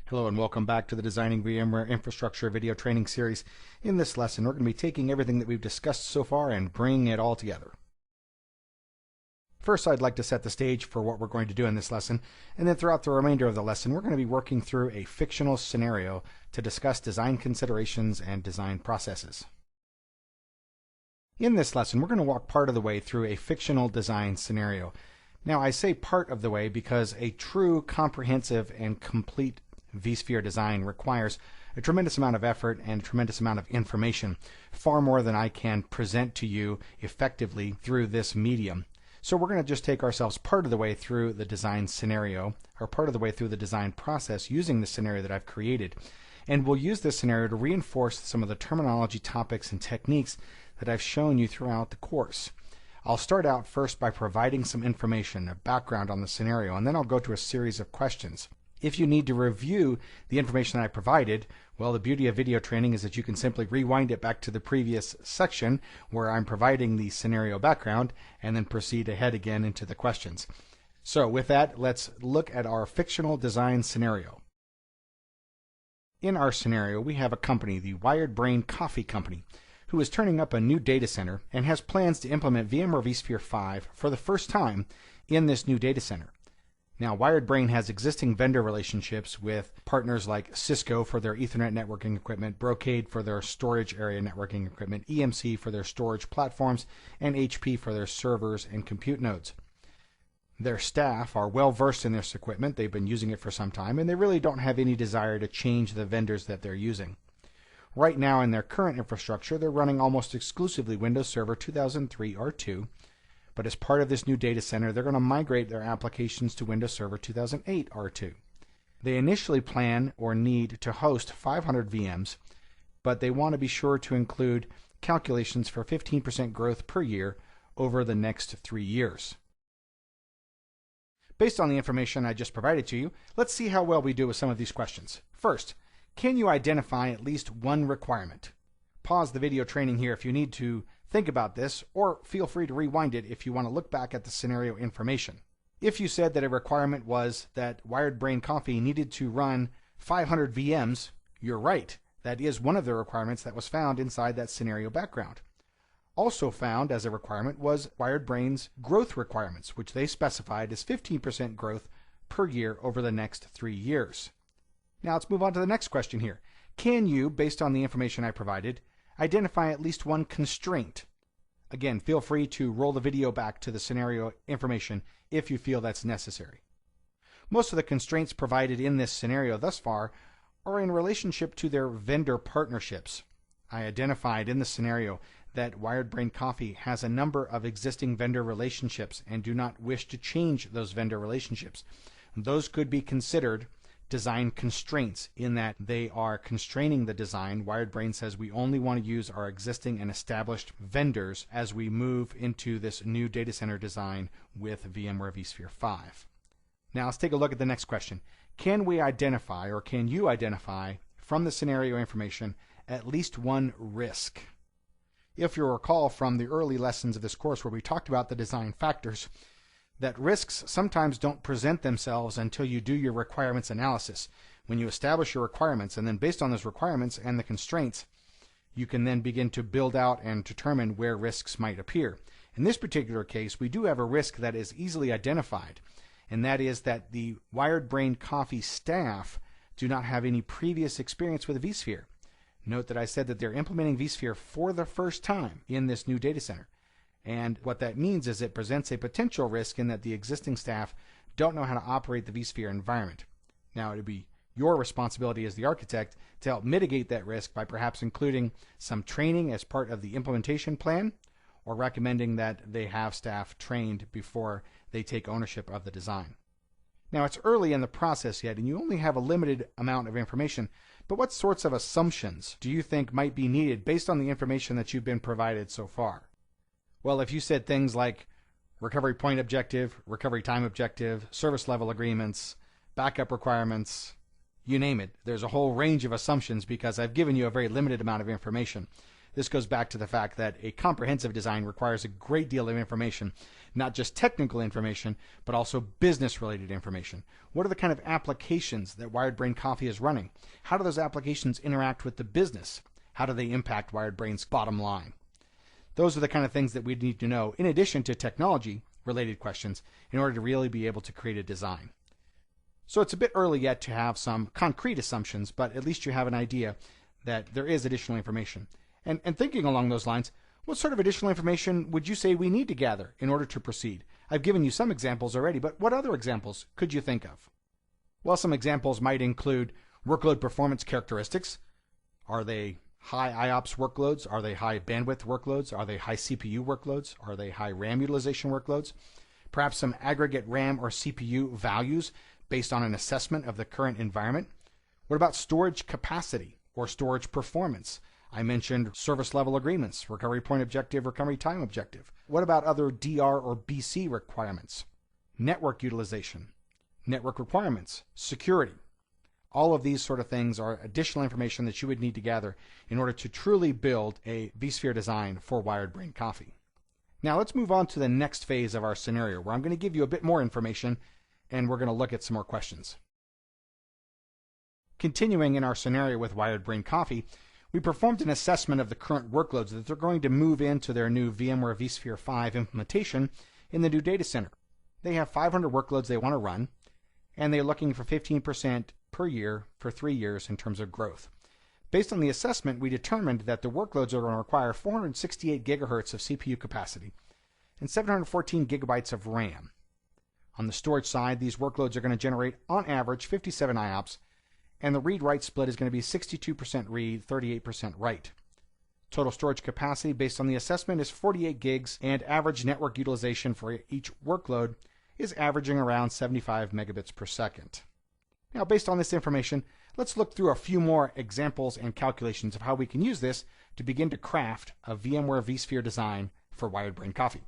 Hello and welcome back to the Designing VMware Infrastructure video training series. In this lesson, we're going to be taking everything that we've discussed so far and bringing it all together. First, I'd like to set the stage for what we're going to do in this lesson, and then throughout the remainder of the lesson, we're going to be working through a fictional scenario to discuss design considerations and design processes. In this lesson, we're going to walk part of the way through a fictional design scenario. Now, I say part of the way because a true, comprehensive, and complete vSphere design requires a tremendous amount of effort and a tremendous amount of information, far more than I can present to you effectively through this medium. So we're going to just take ourselves part of the way through the design scenario, or part of the way through the design process using the scenario that I've created. And we'll use this scenario to reinforce some of the terminology, topics, and techniques that I've shown you throughout the course. I'll start out first by providing some information, a background on the scenario, and then I'll go to a series of questions. If you need to review the information that I provided, well, the beauty of video training is that you can simply rewind it back to the previous section where I'm providing the scenario background and then proceed ahead again into the questions. So with that, let's look at our fictional design scenario. In our scenario, we have a company, the Wired Brain Coffee Company, who is turning up a new data center and has plans to implement VMware vSphere 5 for the first time in this new data center. Now, Wired Brain has existing vendor relationships with partners like Cisco for their Ethernet networking equipment, Brocade for their storage area networking equipment, EMC for their storage platforms, and HP for their servers and compute nodes. Their staff are well versed in this equipment. They've been using it for some time, and they really don't have any desire to change the vendors that they're using. Right now, in their current infrastructure, they're running almost exclusively Windows Server 2003 R2. But as part of this new data center, they're going to migrate their applications to Windows Server 2008 R2. They initially plan or need to host 500 VMs, but they want to be sure to include calculations for 15% growth per year over the next 3 years. Based on the information I just provided to you, let's see how well we do with some of these questions. First, can you identify at least one requirement? Pause the video training here if you need to think about this, or feel free to rewind it if you want to look back at the scenario information. If you said that a requirement was that Wired Brain Coffee needed to run 500 VMs, you're right. That is one of the requirements that was found inside that scenario background. Also found as a requirement was Wired Brain's growth requirements, which they specified as 15% growth per year over the next 3 years. Now let's move on to the next question here. Can you, based on the information I provided, identify at least one constraint? Again, feel free to roll the video back to the scenario information if you feel that's necessary. Most of the constraints provided in this scenario thus far are in relationship to their vendor partnerships. I identified in the scenario that Wired Brain Coffee has a number of existing vendor relationships and do not wish to change those vendor relationships. Those could be considered design constraints in that they are constraining the design. Wired Brain says we only want to use our existing and established vendors as we move into this new data center design with VMware vSphere 5. Now let's take a look at the next question. Can we identify, or can you identify from the scenario information, at least one risk? If you recall from the early lessons of this course where we talked about the design factors, that risks sometimes don't present themselves until you do your requirements analysis. When you establish your requirements, and then based on those requirements and the constraints, you can then begin to build out and determine where risks might appear. In this particular case, we do have a risk that is easily identified, and that is that the Wired Brain Coffee staff do not have any previous experience with vSphere. Note that I said that they're implementing vSphere for the first time in this new data center. And what that means is it presents a potential risk in that the existing staff don't know how to operate the vSphere environment. Now, it would be your responsibility as the architect to help mitigate that risk by perhaps including some training as part of the implementation plan, or recommending that they have staff trained before they take ownership of the design. Now, it's early in the process yet, and you only have a limited amount of information, but what sorts of assumptions do you think might be needed based on the information that you've been provided so far? Well, if you said things like recovery point objective, recovery time objective, service level agreements, backup requirements, you name it, there's a whole range of assumptions because I've given you a very limited amount of information. This goes back to the fact that a comprehensive design requires a great deal of information, not just technical information, but also business-related information. What are the kind of applications that Wired Brain Coffee is running? How do those applications interact with the business? How do they impact Wired Brain's bottom line? Those are the kind of things that we need to know, in addition to technology-related questions, in order to really be able to create a design. So it's a bit early yet to have some concrete assumptions, but at least you have an idea that there is additional information. And thinking along those lines, what sort of additional information would you say we need to gather in order to proceed? I've given you some examples already, but what other examples could you think of? Well, some examples might include workload performance characteristics. Are they high IOPS workloads? Are they high bandwidth workloads? Are they high CPU workloads? Are they high RAM utilization workloads? Perhaps some aggregate RAM or CPU values based on an assessment of the current environment. What about storage capacity or storage performance? I mentioned service level agreements, recovery point objective, recovery time objective. What about other DR or BC requirements? Network utilization, network requirements, security. All of these sort of things are additional information that you would need to gather in order to truly build a vSphere design for Wired Brain Coffee. Now let's move on to the next phase of our scenario, where I'm going to give you a bit more information and we're going to look at some more questions. Continuing in our scenario with Wired Brain Coffee, we performed an assessment of the current workloads that they're going to move into their new VMware vSphere 5 implementation in the new data center. They have 500 workloads they want to run, and they're looking for 15% per year for 3 years in terms of growth. Based on the assessment, we determined that the workloads are going to require 468 gigahertz of CPU capacity and 714 gigabytes of RAM. On the storage side, these workloads are going to generate, on average, 57 IOPS, and the read-write split is going to be 62% read, 38% write. Total storage capacity based on the assessment is 48 gigs, and average network utilization for each workload is averaging around 75 megabits per second. Now, based on this information, let's look through a few more examples and calculations of how we can use this to begin to craft a VMware vSphere design for Wired Brain Coffee.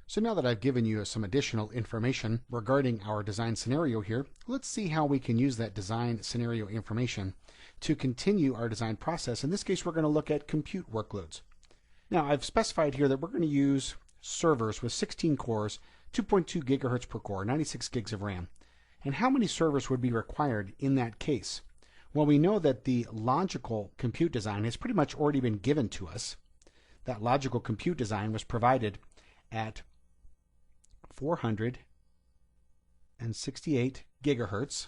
So now that I've given you some additional information regarding our design scenario here, let's see how we can use that design scenario information to continue our design process. In this case, we're going to look at compute workloads. Now, I've specified here that we're going to use servers with 16 cores, 2.2 gigahertz per core, 96 gigs of RAM. And how many servers would be required in that case? Well, we know that the logical compute design has pretty much already been given to us. That logical compute design was provided at 468 gigahertz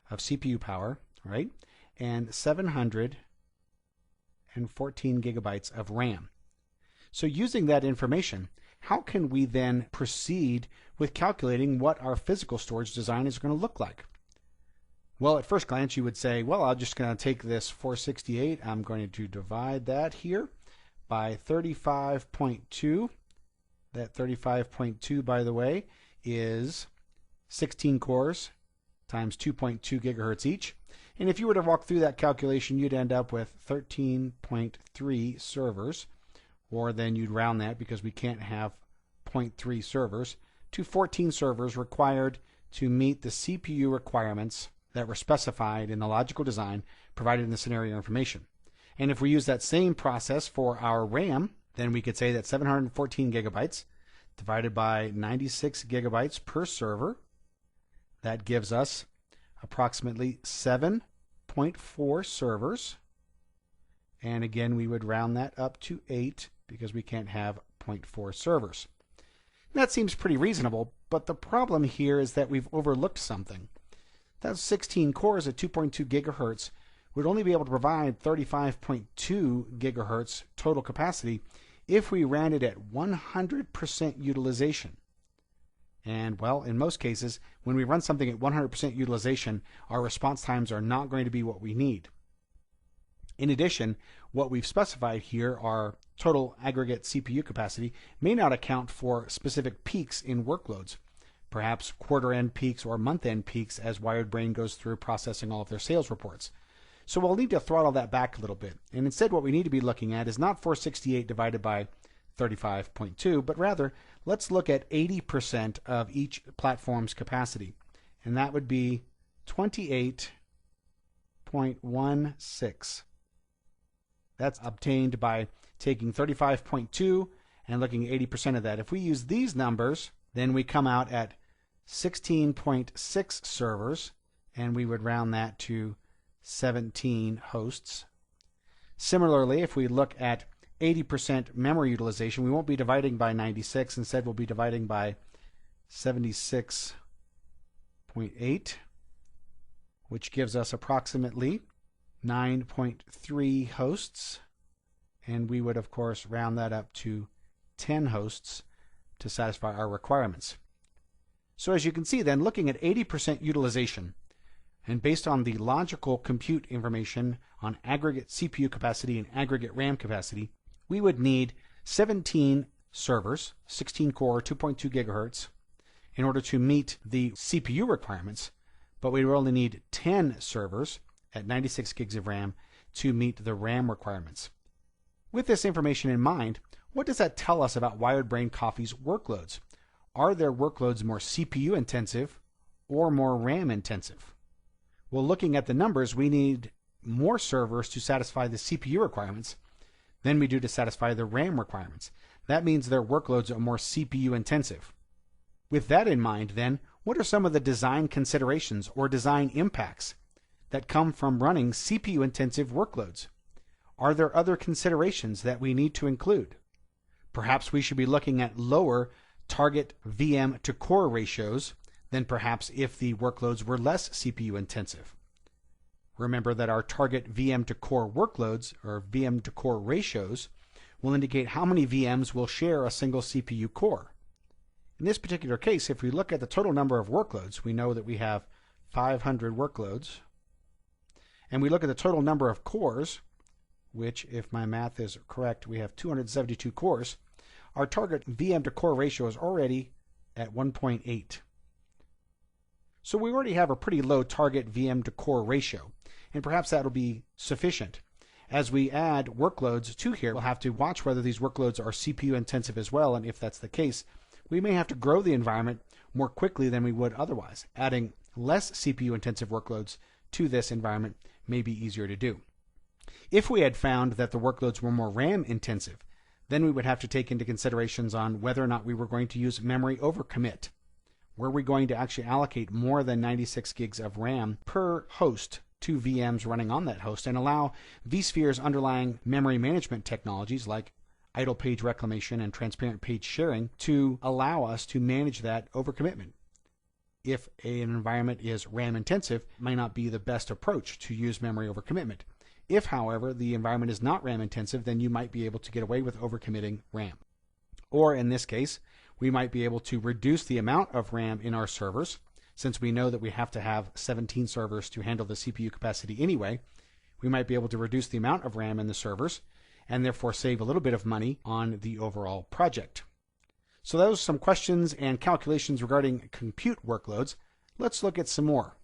of CPU power, right? And 714 gigabytes of RAM. So using that information, how can we then proceed with calculating what our physical storage design is going to look like? Well, at first glance, you would say, well, I'm just going to take this 468, I'm going to divide that here by 35.2. That 35.2, by the way, is 16 cores times 2.2 gigahertz each. And if you were to walk through that calculation, you'd end up with 13.3 servers, or then you'd round that because we can't have 0.3 servers, to 14 servers required to meet the CPU requirements that were specified in the logical design provided in the scenario information. And if we use that same process for our RAM, then we could say that 714 gigabytes divided by 96 gigabytes per server, that gives us approximately 7.4 servers. And again, we would round that up to 8 because we can't have 0.4 servers. And that seems pretty reasonable, but the problem here is that we've overlooked something. Those 16 cores at 2.2 gigahertz would only be able to provide 35.2 gigahertz total capacity if we ran it at 100% utilization. And well, in most cases, when we run something at 100% utilization, our response times are not going to be what we need. In addition, what we've specified here, our total aggregate CPU capacity, may not account for specific peaks in workloads, perhaps quarter-end peaks or month-end peaks as Wired Brain goes through processing all of their sales reports. So we'll need to throttle that back a little bit. And instead, what we need to be looking at is not 468 divided by 35.2, but rather, let's look at 80% of each platform's capacity. And that would be 28.16. That's obtained by taking 35.2 and looking at 80% of that. If we use these numbers, then we come out at 16.6 servers, and we would round that to 17 hosts. Similarly, if we look at 80% memory utilization, we won't be dividing by 96. Instead, we'll be dividing by 76.8, which gives us approximately 9.3 hosts. And we would, of course, round that up to 10 hosts to satisfy our requirements. So as you can see then, looking at 80% utilization, and based on the logical compute information on aggregate CPU capacity and aggregate RAM capacity, we would need 17 servers, 16 core, 2.2 gigahertz, in order to meet the CPU requirements, but we would only need 10 servers at 96 gigs of RAM to meet the RAM requirements. With this information in mind, what does that tell us about Wired Brain Coffee's workloads? Are their workloads more CPU intensive or more RAM intensive? Well, looking at the numbers, we need more servers to satisfy the CPU requirements than we do to satisfy the RAM requirements. That means their workloads are more CPU intensive. With that in mind, then, what are some of the design considerations or design impacts that come from running CPU intensive workloads? Are there other considerations that we need to include? Perhaps we should be looking at lower target VM to core ratios than perhaps if the workloads were less CPU intensive. Remember that our target VM to core workloads, or VM to core ratios, will indicate how many VMs will share a single CPU core. In this particular case, if we look at the total number of workloads, we know that we have 500 workloads, and we look at the total number of cores, which, if my math is correct, we have 272 cores. Our target VM to core ratio is already at 1.8. So we already have a pretty low target VM to core ratio, and perhaps that'll be sufficient. As we add workloads to here, we'll have to watch whether these workloads are CPU intensive as well, and if that's the case, we may have to grow the environment more quickly than we would otherwise. Adding less CPU intensive workloads to this environment may be easier to do. If we had found that the workloads were more RAM intensive, then we would have to take into considerations on whether or not we were going to use memory overcommit. Were we going to actually allocate more than 96 gigs of RAM per host to VMs running on that host and allow vSphere's underlying memory management technologies like idle page reclamation and transparent page sharing to allow us to manage that overcommitment? If an environment is RAM intensive, it might not be the best approach to use memory overcommitment. If, however, the environment is not RAM intensive, then you might be able to get away with overcommitting RAM. Or in this case, we might be able to reduce the amount of RAM in our servers, since we know that we have to have 17 servers to handle the CPU capacity anyway. We might be able to reduce the amount of RAM in the servers and therefore save a little bit of money on the overall project. So those are some questions and calculations regarding compute workloads. Let's look at some more.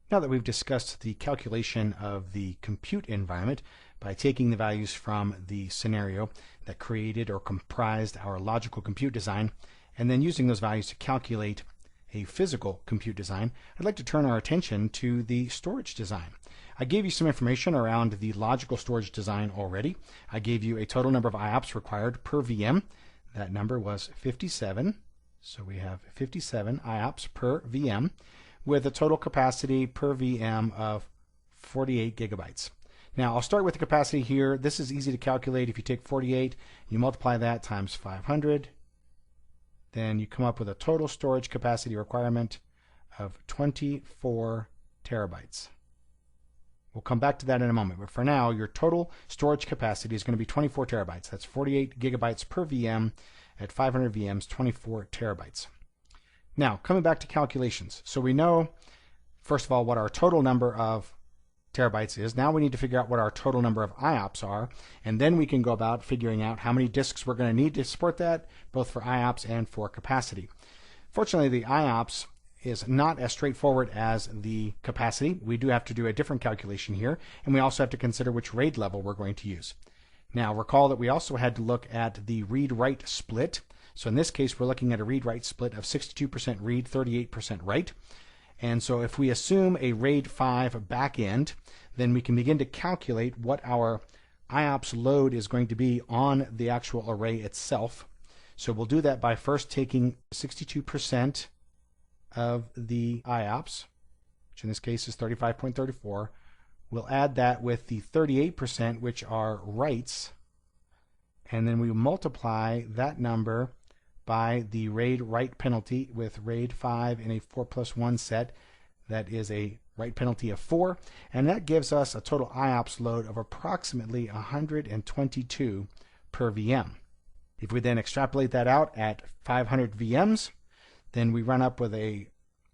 Now that we've discussed the calculation of the compute environment by taking the values from the scenario that created or comprised our logical compute design and then using those values to calculate a physical compute design, I'd like to turn our attention to the storage design. I gave you some information around the logical storage design already. I gave you a total number of IOPS required per VM. That number was 57. So we have 57 IOPS per VM with a total capacity per VM of 48 gigabytes. Now I'll start with the capacity here. This is easy to calculate. If you take 48, you multiply that times 500, then you come up with a total storage capacity requirement of 24 terabytes. We'll come back to that in a moment, but for now, your total storage capacity is going to be 24 terabytes. That's 48 gigabytes per VM at 500 VMs, 24 terabytes. Now, coming back to calculations. So we know, first of all, what our total number of terabytes is. Now we need to figure out what our total number of IOPS are, and then we can go about figuring out how many disks we're going to need to support that, both for IOPS and for capacity. Fortunately, the IOPS is not as straightforward as the capacity. We do have to do a different calculation here, and we also have to consider which RAID level we're going to use. Now, recall that we also had to look at the read-write split. So in this case, we're looking at a read-write split of 62% read, 38% write. And so if we assume a RAID 5 backend, then we can begin to calculate what our IOPS load is going to be on the actual array itself. So we'll do that by first taking 62% of the IOPS, which in this case is 35.34. We'll add that with the 38%, which are writes, and then we multiply that number by the RAID write penalty with RAID 5 in a 4+1 set. That is a write penalty of 4, and that gives us a total IOPS load of approximately 122 per VM. If we then extrapolate that out at 500 VMs, then we run up with a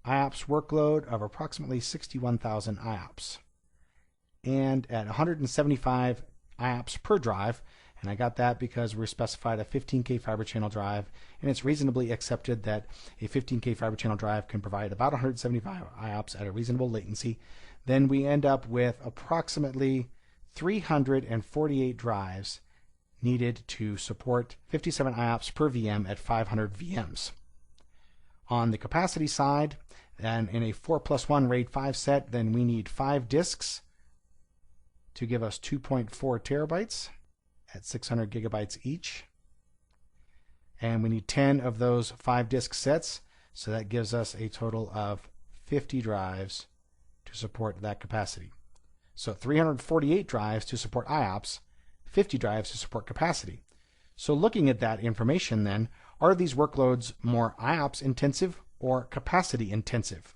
IOPS workload of approximately 61,000 IOPS. And at 175 IOPS per drive, and I got that because we specified a 15K fiber channel drive, and it's reasonably accepted that a 15K fiber channel drive can provide about 175 IOPS at a reasonable latency, then we end up with approximately 348 drives needed to support 57 IOPS per VM at 500 VMs. On the capacity side, and in a 4+1 RAID 5 set, then we need 5 disks to give us 2.4 terabytes at 600 gigabytes each. And we need 10 of those 5 disk sets, so that gives us a total of 50 drives to support that capacity. So 348 drives to support IOPS, 50 drives to support capacity. So looking at that information then, are these workloads more IOPS intensive or capacity intensive?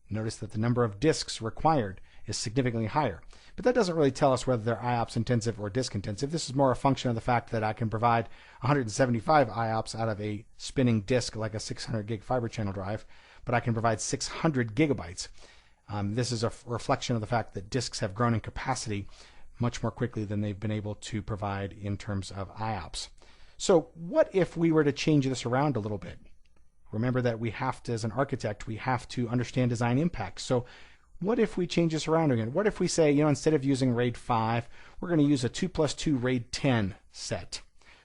Notice that the number of disks required is significantly higher. But that doesn't really tell us whether they're IOPS intensive or disk intensive. This is more a function of the fact that I can provide 175 IOPS out of a spinning disk like a 600 gig fiber channel drive, but I can provide 600 gigabytes. This is a reflection of the fact that disks have grown in capacity much more quickly than they've been able to provide in terms of IOPS. So what if we were to change this around a little bit? Remember that we have to, as an architect, we have to understand design impact. So what if we change this around again? What if we say, instead of using RAID 5, we're going to use a 2+2 RAID 10 set,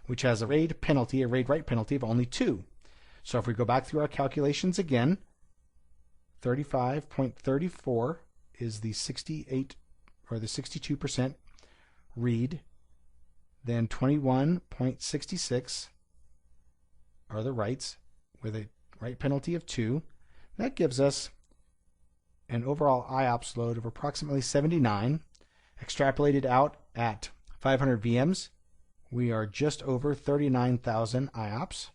which has a RAID penalty, a RAID write penalty of only 2. So if we go back through our calculations again, 35.34 is the 68 or the 62% read, then 21.66 are the writes with a write penalty of 2. That gives us an overall IOPS load of approximately 79. Extrapolated out at 500 VMs, we are just over 39,000 IOPS.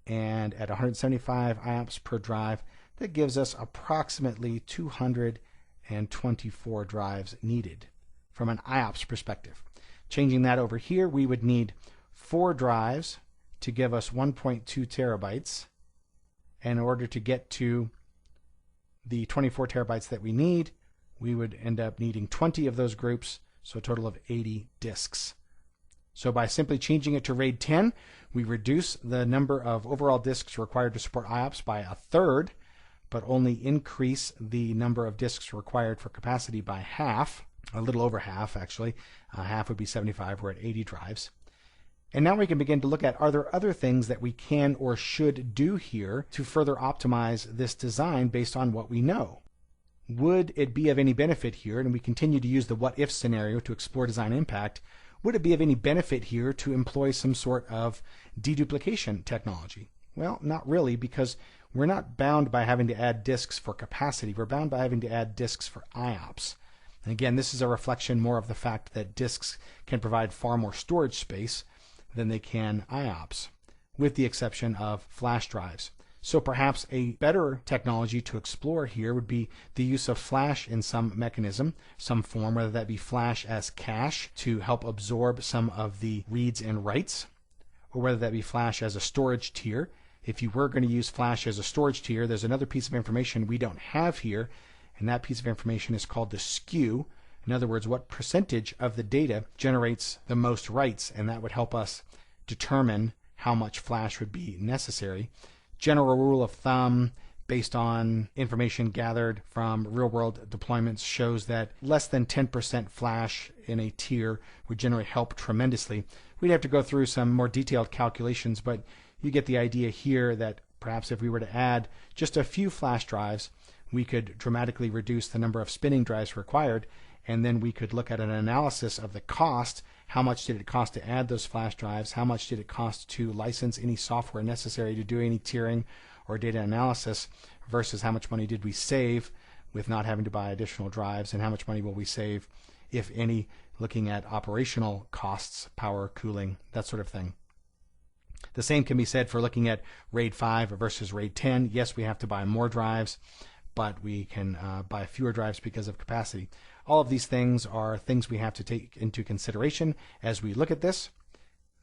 And at 175 IOPS per drive, that gives us approximately 224 drives needed from an IOPS perspective. Changing that over here, we would need 4 drives to give us 1.2 terabytes. And in order to get to the 24 terabytes that we need, we would end up needing 20 of those groups, so a total of 80 disks. So by simply changing it to RAID 10, we reduce the number of overall disks required to support IOPS by 1/3, but only increase the number of disks required for capacity by half, a little over half actually. Half would be 75, we're at 80 drives. And now we can begin to look at, are there other things that we can or should do here to further optimize this design based on what we know? Would it be of any benefit here, and we continue to use the what-if scenario to explore design impact, would it be of any benefit here to employ some sort of deduplication technology? Well, not really, because we're not bound by having to add disks for capacity. We're bound by having to add disks for IOPS. And again, this is a reflection more of the fact that disks can provide far more storage space than they can IOPS, with the exception of flash drives. So perhaps a better technology to explore here would be the use of flash in some mechanism, some form, whether that be flash as cache to help absorb some of the reads and writes, or whether that be flash as a storage tier. If you were going to use flash as a storage tier, there's another piece of information we don't have here, and that piece of information is called the skew. In other words, what percentage of the data generates the most writes, and that would help us determine how much flash would be necessary. General rule of thumb based on information gathered from real-world deployments shows that less than 10% flash in a tier would generally help tremendously. We'd have to go through some more detailed calculations, but you get the idea here that perhaps if we were to add just a few flash drives, we could dramatically reduce the number of spinning drives required, and then we could look at an analysis of the cost. How much did it cost to add those flash drives? How much did it cost to license any software necessary to do any tiering or data analysis, versus how much money did we save with not having to buy additional drives, and how much money will we save, if any, looking at operational costs, power, cooling, that sort of thing. The same can be said for looking at RAID 5 versus RAID 10. Yes, we have to buy more drives, but we can buy fewer drives because of capacity. All of these things are things we have to take into consideration as we look at this.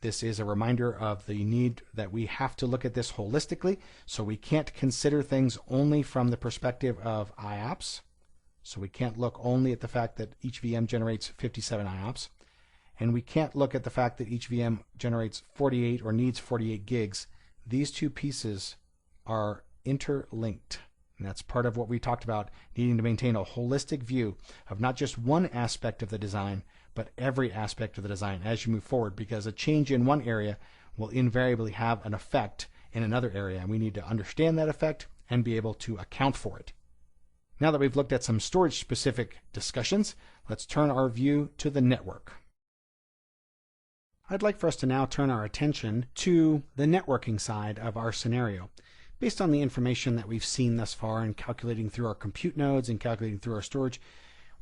This is a reminder of the need that we have to look at this holistically, so we can't consider things only from the perspective of IOPS. So we can't look only at the fact that each VM generates 57 IOPS, and we can't look at the fact that each VM generates 48 or needs 48 gigs. These two pieces are interlinked. And that's part of what we talked about, needing to maintain a holistic view of not just one aspect of the design, but every aspect of the design as you move forward, because a change in one area will invariably have an effect in another area, and we need to understand that effect and be able to account for it. Now that we've looked at some storage-specific discussions, let's turn our view to the network. I'd like for us to now turn our attention to the networking side of our scenario. Based on the information that we've seen thus far in calculating through our compute nodes and calculating through our storage,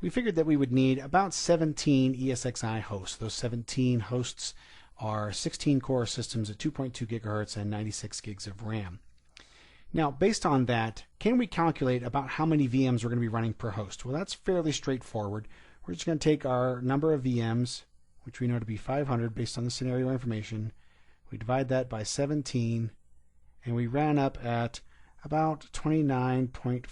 we figured that we would need about 17 ESXi hosts. Those 17 hosts are 16 core systems at 2.2 gigahertz and 96 gigs of RAM. Now, based on that, can we calculate about how many VMs we're going to be running per host? Well, that's fairly straightforward. We're just going to take our number of VMs, which we know to be 500 based on the scenario information. We divide that by 17, and we ran up at about 29.4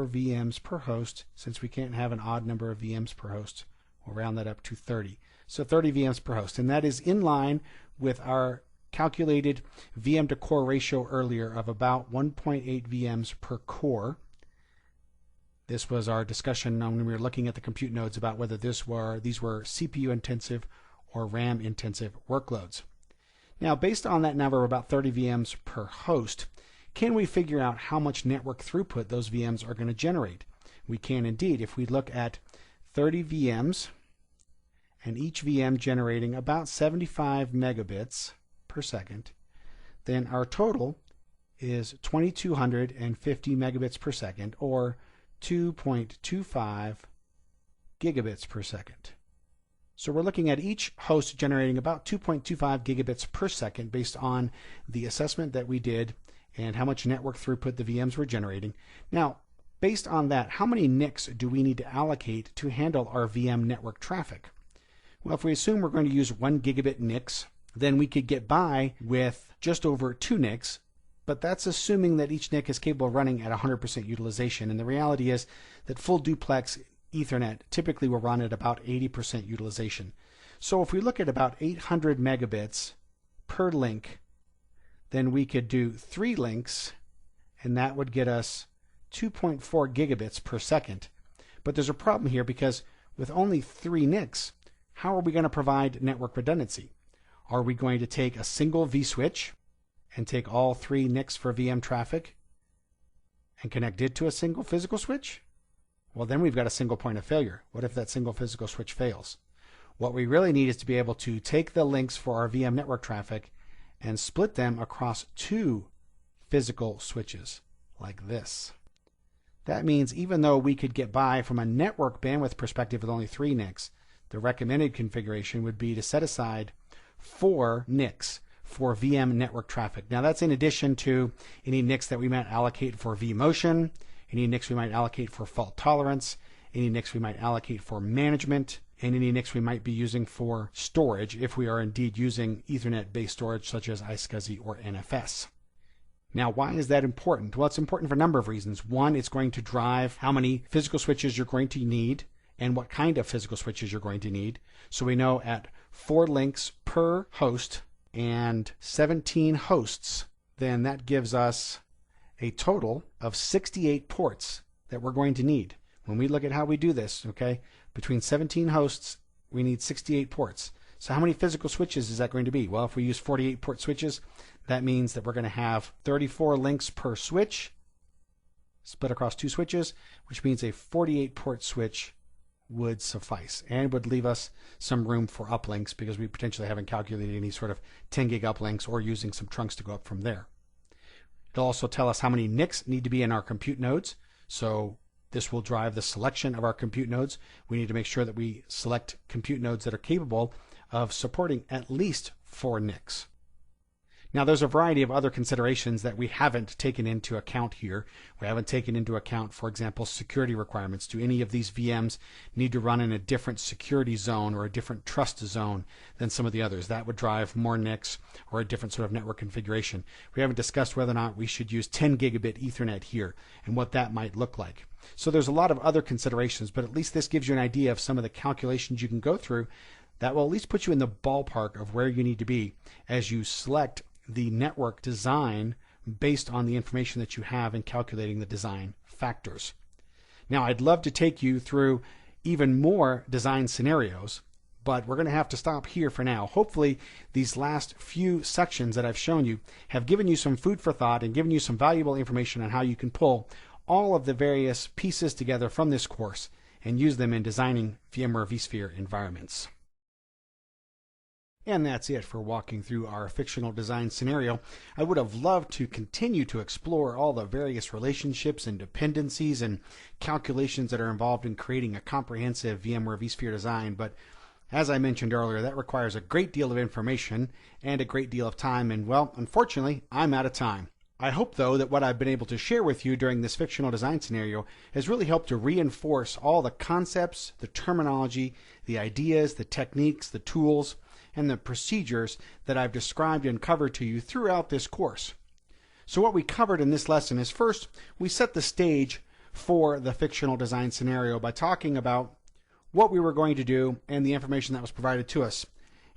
VMs per host. Since we can't have an odd number of VMs per host, we'll round that up to 30. So 30 VMs per host, and that is in line with our calculated VM to core ratio earlier of about 1.8 VMs per core. This was our discussion when we were looking at the compute nodes about whether these were CPU intensive or RAM intensive workloads. Now, based on that number of about 30 VMs per host, can we figure out how much network throughput those VMs are going to generate? We can indeed. If we look at 30 VMs and each VM generating about 75 megabits per second, then our total is 2250 megabits per second, or 2.25 gigabits per second. So we're looking at each host generating about 2.25 gigabits per second based on the assessment that we did and how much network throughput the VMs were generating. Now, based on that, how many NICs do we need to allocate to handle our VM network traffic? Well, if we assume we're going to use 1 gigabit NICs, then we could get by with just over 2 NICs, but that's assuming that each NIC is capable of running at 100% utilization. And the reality is that full duplex Ethernet typically will run at about 80% utilization. So if we look at about 800 megabits per link, then we could do 3 links, and that would get us 2.4 gigabits per second. But there's a problem here, because with only 3 NICs, how are we going to provide network redundancy? Are we going to take a single vSwitch and take all 3 NICs for VM traffic and connect it to a single physical switch? Well, then we've got a single point of failure. What if that single physical switch fails? What we really need is to be able to take the links for our VM network traffic and split them across 2 physical switches, like this. That means even though we could get by from a network bandwidth perspective with only 3 NICs, the recommended configuration would be to set aside 4 NICs for VM network traffic. Now, that's in addition to any NICs that we might allocate for vMotion, any NICs we might allocate for fault tolerance, any NICs we might allocate for management, and any NICs we might be using for storage if we are indeed using Ethernet-based storage such as iSCSI or NFS. Now, why is that important? Well, it's important for a number of reasons. One, it's going to drive how many physical switches you're going to need and what kind of physical switches you're going to need. So we know at 4 links per host and 17 hosts, then that gives us a total of 68 ports that we're going to need. When we look at how we do this, okay, between 17 hosts, we need 68 ports. So how many physical switches is that going to be? Well, if we use 48 port switches, that means that we're going to have 34 links per switch split across 2 switches, which means a 48 port switch would suffice and would leave us some room for uplinks because we potentially haven't calculated any sort of 10 gig uplinks or using some trunks to go up from there. It'll also tell us how many NICs need to be in our compute nodes. So this will drive the selection of our compute nodes. We need to make sure that we select compute nodes that are capable of supporting at least 4 NICs. Now there's a variety of other considerations that we haven't taken into account here. We haven't taken into account, for example, security requirements. Do any of these VMs need to run in a different security zone or a different trust zone than some of the others? That would drive more NICs or a different sort of network configuration. We haven't discussed whether or not we should use 10 gigabit Ethernet here and what that might look like. So there's a lot of other considerations, but at least this gives you an idea of some of the calculations you can go through that will at least put you in the ballpark of where you need to be as you select the network design based on the information that you have in calculating the design factors. Now, I'd love to take you through even more design scenarios, but we're going to have to stop here for now. Hopefully, these last few sections that I've shown you have given you some food for thought and given you some valuable information on how you can pull all of the various pieces together from this course and use them in designing VMware vSphere environments. And that's it for walking through our fictional design scenario. I would have loved to continue to explore all the various relationships and dependencies and calculations that are involved in creating a comprehensive VMware vSphere design, but as I mentioned earlier, that requires a great deal of information and a great deal of time, and well, unfortunately, I'm out of time. I hope, though, that what I've been able to share with you during this fictional design scenario has really helped to reinforce all the concepts, the terminology, the ideas, the techniques, the tools, and the procedures that I've described and covered to you throughout this course. So what we covered in this lesson is, first, we set the stage for the fictional design scenario by talking about what we were going to do and the information that was provided to us.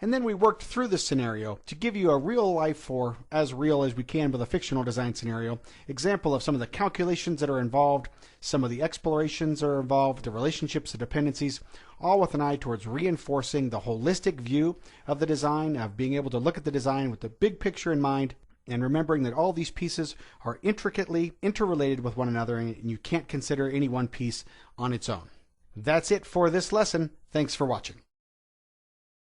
And then we worked through the scenario to give you a real life, or as real as we can with a fictional design scenario, example of some of the calculations that are involved, some of the explorations that are involved, the relationships, the dependencies, all with an eye towards reinforcing the holistic view of the design, of being able to look at the design with the big picture in mind, and remembering that all these pieces are intricately interrelated with one another, and you can't consider any one piece on its own. That's it for this lesson. Thanks for watching.